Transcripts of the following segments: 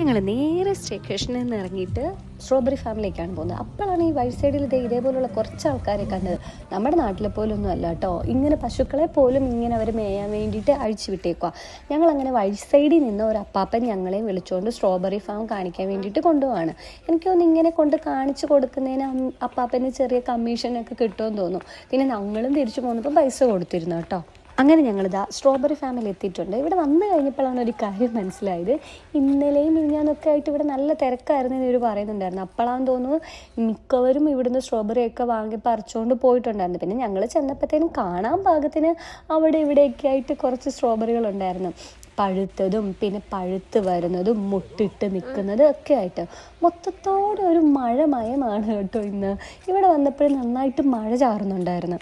ഞങ്ങൾ നേരെ സ്റ്റേഷനിൽ നിന്ന് ഇറങ്ങിയിട്ട് സ്ട്രോബെറി ഫാമിലേക്കാണ് പോകുന്നത്. അപ്പോഴാണ് ഈ വഴി സൈഡിൽ ഇതേപോലുള്ള കുറച്ച് ആൾക്കാരെ കണ്ടത്. നമ്മുടെ നാട്ടിലെ പോലൊന്നും അല്ല കേട്ടോ, ഇങ്ങനെ പശുക്കളെ പോലും ഇങ്ങനെ അവർ മേയാൻ വേണ്ടിയിട്ട് അഴിച്ചു വിട്ടേക്കുക. ഞങ്ങളങ്ങനെ വഴി സൈഡിൽ നിന്ന് ഒരു അപ്പാപ്പൻ ഞങ്ങളെ വിളിച്ചുകൊണ്ട് സ്ട്രോബെറി ഫാം കാണിക്കാൻ വേണ്ടിയിട്ട് കൊണ്ടുപോവാണ്. എനിക്ക് തോന്നുന്നു ഇങ്ങനെ കൊണ്ട് കാണിച്ചു കൊടുക്കുന്നതിന് അപ്പാപ്പന് ചെറിയ കമ്മീഷനൊക്കെ കിട്ടുമെന്ന് തോന്നുന്നു. പിന്നെ ഞങ്ങളും തിരിച്ചു പോകുന്നപ്പോൾ പൈസ കൊടുത്തിരുന്നു കേട്ടോ. അങ്ങനെ ഞങ്ങളിതാ സ്ട്രോബെറി ഫാമിൽ എത്തിയിട്ടുണ്ട്. ഇവിടെ വന്നു കഴിഞ്ഞപ്പോഴാണ് ഒരു കാര്യം മനസ്സിലായത്. ഇന്നലെയും മിനിഞ്ഞാന്നൊക്കെ ആയിട്ട് ഇവിടെ നല്ല തിരക്കായിരുന്നു എന്ന് ഇവർ പറയുന്നുണ്ടായിരുന്നു. അപ്പോഴാണെന്ന് തോന്നുന്നു മിക്കവരും ഇവിടുന്ന് സ്ട്രോബെറിയൊക്കെ വാങ്ങി പറിച്ചുകൊണ്ട് പോയിട്ടുണ്ടായിരുന്നു. പിന്നെ ഞങ്ങൾ ചെന്നപ്പോഴത്തേനും കാണാൻ പാകത്തിന് അവിടെ ഇവിടെയൊക്കെ ആയിട്ട് കുറച്ച് സ്ട്രോബെറികളുണ്ടായിരുന്നു. പഴുത്തതും പിന്നെ പഴുത്ത് വരുന്നതും മുട്ടിട്ട് നിൽക്കുന്നതും ഒക്കെ ആയിട്ട് മൊത്തത്തോടെ ഒരു മഴമയമാണ് കേട്ടോ. ഇന്ന് ഇവിടെ വന്നപ്പോഴും നന്നായിട്ട് മഴ ചാറുന്നുണ്ടായിരുന്നു.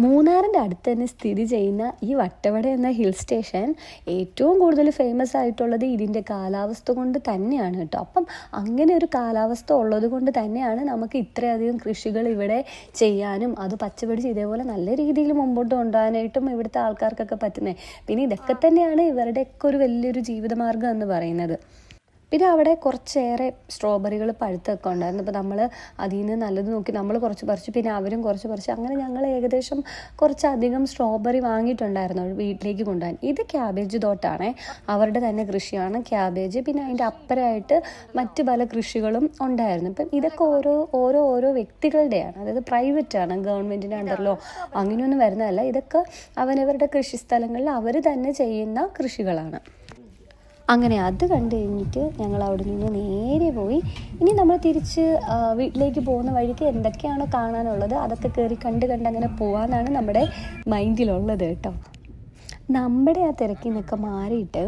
മൂന്നാറിൻ്റെ അടുത്ത് തന്നെ സ്ഥിതി ചെയ്യുന്ന ഈ വട്ടവട എന്ന ഹിൽ സ്റ്റേഷൻ ഏറ്റവും കൂടുതൽ ഫേമസ് ആയിട്ടുള്ളത് ഇതിൻ്റെ കാലാവസ്ഥ കൊണ്ട് തന്നെയാണ് കേട്ടോ. അപ്പം അങ്ങനെ ഒരു കാലാവസ്ഥ ഉള്ളത് കൊണ്ട് തന്നെയാണ് നമുക്ക് ഇത്രയധികം കൃഷികൾ ഇവിടെ ചെയ്യാനും അത് പച്ചപിടിച്ച് ഇതേപോലെ നല്ല രീതിയിൽ മുമ്പോട്ട് കൊണ്ടുപോകാനായിട്ടും ഇവിടുത്തെ ആൾക്കാർക്കൊക്കെ പറ്റുന്നത്. പിന്നെ ഇതൊക്കെ തന്നെയാണ് ഇവരുടെയൊക്കെ ഒരു വലിയൊരു ജീവിതമാർഗ്ഗം എന്ന് പറയുന്നത്. പിന്നെ അവിടെ കുറച്ചേറെ സ്ട്രോബെറികൾ പഴുത്തൊക്കെ ഉണ്ടായിരുന്നു. അപ്പോൾ നമ്മൾ അതിൽ നിന്ന് നല്ലത് നോക്കി നമ്മൾ കുറച്ച് പറിച്ചു, പിന്നെ അവരും കുറച്ച് പറിച്ചു. അങ്ങനെ ഞങ്ങൾ ഏകദേശം കുറച്ചധികം സ്ട്രോബെറി വാങ്ങിയിട്ടുണ്ടായിരുന്നു വീട്ടിലേക്ക് കൊണ്ടുപോകാൻ. ഇത് ക്യാബേജ് തോട്ടാണ്, അവരുടെ തന്നെ കൃഷിയാണ് ക്യാബേജ്. പിന്നെ അതിൻ്റെ അപ്പുറമായിട്ട് മറ്റ് പല കൃഷികളും ഉണ്ടായിരുന്നു. ഇപ്പം ഇതൊക്കെ ഓരോ വ്യക്തികളുടെയാണ്, അതായത് പ്രൈവറ്റാണ്, ഗവൺമെൻറ്റിൻ്റെ അണ്ടറിലോ അങ്ങനെയൊന്നും വരുന്നതല്ല. ഇതൊക്കെ അവരവരുടെ കൃഷിസ്ഥലങ്ങളിൽ അവർ തന്നെ ചെയ്യുന്ന കൃഷികളാണ്. അങ്ങനെ അത് കണ്ടു കഴിഞ്ഞിട്ട് ഞങ്ങൾ അവിടെ നിന്ന് നേരെ പോയി. ഇനി നമ്മൾ തിരിച്ച് വീട്ടിലേക്ക് പോകുന്ന വഴിക്ക് എന്തൊക്കെയാണോ കാണാനുള്ളത് അതൊക്കെ കയറി കണ്ട് അങ്ങനെ പോകാനാണ് നമ്മുടെ മൈൻഡിലുള്ളത് കേട്ടോ. നമ്മുടെ ആ തിരക്കിൽ നിന്നൊക്കെ മാറിയിട്ട്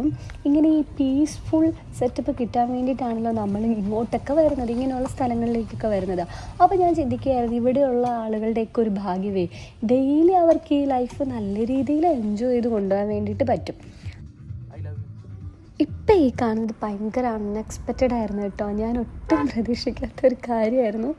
ഇങ്ങനെ ഈ പീസ്ഫുൾ സെറ്റപ്പ് കിട്ടാൻ വേണ്ടിയിട്ടാണല്ലോ നമ്മൾ ഇങ്ങോട്ടൊക്കെ വരുന്നത്, ഇങ്ങനെയുള്ള സ്ഥലങ്ങളിലേക്കൊക്കെ വരുന്നത്. അപ്പോൾ ഞാൻ ചിന്തിക്കുകയായിരുന്നു, ഇവിടെയുള്ള ആളുകളുടെയൊക്കെ ഒരു ഭാഗ്യമേ, ഡെയിലി അവർക്ക് ഈ ലൈഫ് നല്ല രീതിയിൽ എൻജോയ് ചെയ്ത് കൊണ്ടുപോകാൻ വേണ്ടിയിട്ട് പറ്റും. ഇപ്പം ഈ കാണുന്നത് ഭയങ്കര അൺഎക്സ്പെക്റ്റഡ് ആയിരുന്നു കേട്ടോ. ഞാൻ ഒട്ടും പ്രതീക്ഷിക്കാത്തൊരു കാര്യമായിരുന്നു.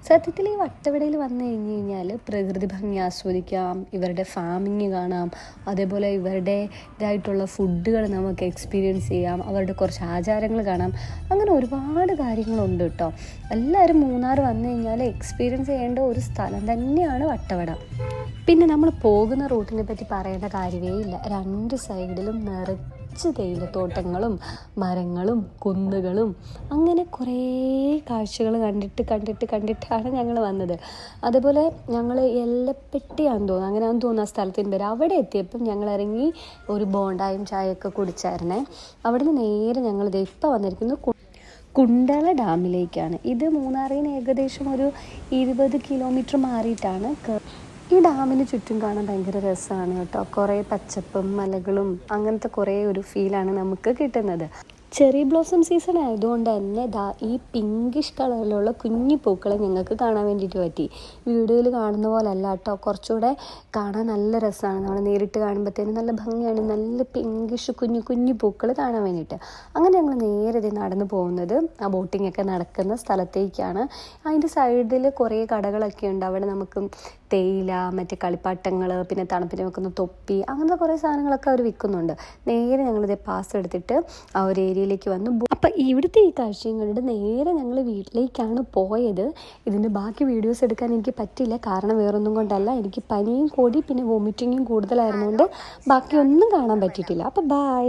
സത്യത്തിൽ ഈ വട്ടവടയിൽ വന്നു കഴിഞ്ഞാൽ പ്രകൃതി ഭംഗി ആസ്വദിക്കാം, ഇവരുടെ ഫാമിങ് കാണാം, അതേപോലെ ഇവരുടെ ഇതായിട്ടുള്ള ഫുഡുകൾ നമുക്ക് എക്സ്പീരിയൻസ് ചെയ്യാം, അവരുടെ കുറച്ച് ആചാരങ്ങൾ കാണാം. അങ്ങനെ ഒരുപാട് കാര്യങ്ങളുണ്ട് കേട്ടോ. എല്ലാവരും മൂന്നാർ വന്നു കഴിഞ്ഞാൽ എക്സ്പീരിയൻസ് ചെയ്യേണ്ട ഒരു സ്ഥലം തന്നെയാണ് വട്ടവട. പിന്നെ നമ്മൾ പോകുന്ന റൂട്ടിനെ പറ്റി പറയേണ്ട കാര്യമേ ഇല്ല. രണ്ട് സൈഡിലും തേയിലത്തോട്ടങ്ങളും മരങ്ങളും കുന്നുകളും അങ്ങനെ കുറേ കാഴ്ചകൾ കണ്ടിട്ടാണ് ഞങ്ങൾ വന്നത്. അതേപോലെ ഞങ്ങൾ എല്ലപ്പെട്ടിയാണെന്ന് തോന്നുന്നു, അങ്ങനെയാണെന്ന് തോന്നുന്നു ആ സ്ഥലത്തിൻ്റെ പേര്. അവിടെ എത്തിയപ്പം ഞങ്ങൾ ഇറങ്ങി ഒരു ബോണ്ടായും ചായയൊക്കെ കുടിച്ചായിരുന്നേ. അവിടെ നിന്ന് നേരെ ഞങ്ങളിത് ഇപ്പോൾ വന്നിരിക്കുന്നു കുണ്ടള ഡാമിലേക്കാണ്. ഇത് മൂന്നാറിൽ നിന്ന് ഏകദേശം ഒരു 20 കിലോമീറ്റർ മാറിയിട്ടാണ്. ഈ ഡാമിന് ചുറ്റും കാണാൻ ഭയങ്കര രസമാണ് കേട്ടോ. കുറേ പച്ചപ്പും മലകളും അങ്ങനത്തെ കുറേ ഒരു ഫീലാണ് നമുക്ക് കിട്ടുന്നത്. ചെറി ബ്ലോസം സീസൺ ആയതുകൊണ്ട് തന്നെ ഈ പിങ്കിഷ് കളറിലുള്ള കുഞ്ഞു പൂക്കളെ ഞങ്ങൾക്ക് കാണാൻ വേണ്ടിയിട്ട് പറ്റി. വീഡിയോയിൽ കാണുന്ന പോലെ അല്ല കേട്ടോ, കുറച്ചുകൂടെ കാണാൻ നല്ല രസമാണ്. നമ്മൾ നേരിട്ട് കാണുമ്പോഴത്തേനും നല്ല ഭംഗിയാണ്, നല്ല പിങ്കിഷ് കുഞ്ഞു പൂക്കൾ കാണാൻ വേണ്ടിയിട്ട്. അങ്ങനെ ഞങ്ങൾ നേരെ നടന്നു പോകുന്നത് ആ ബോട്ടിംഗ് ഒക്കെ നടക്കുന്ന സ്ഥലത്തേക്കാണ്. അതിൻ്റെ സൈഡിൽ കുറേ കടകളൊക്കെ ഉണ്ട്. അവിടെ നമുക്ക് തേയില, മറ്റേ കളിപ്പാട്ടങ്ങൾ, പിന്നെ തണുപ്പിന് വെക്കുന്ന തൊപ്പി, അങ്ങനത്തെ കുറേ സാധനങ്ങളൊക്കെ അവർ വിൽക്കുന്നുണ്ട്. നേരെ ഞങ്ങളിത് പാസ് എടുത്തിട്ട് ആ ഒരു ഏരിയയിലേക്ക് വന്നു. അപ്പം ഇവിടുത്തെ ഈ കാഴ്ചയും കണ്ടിട്ട് നേരെ ഞങ്ങൾ വീട്ടിലേക്കാണ് പോയത്. ഇതിൻ്റെ ബാക്കി വീഡിയോസ് എടുക്കാൻ എനിക്ക് പറ്റില്ല, കാരണം വേറൊന്നും കൊണ്ടല്ല, എനിക്ക് പനിയും കൂടി പിന്നെ വോമിറ്റിങ്ങും കൂടുതലായിരുന്നുകൊണ്ട് ബാക്കിയൊന്നും കാണാൻ പറ്റിയിട്ടില്ല. അപ്പോൾ ബൈ.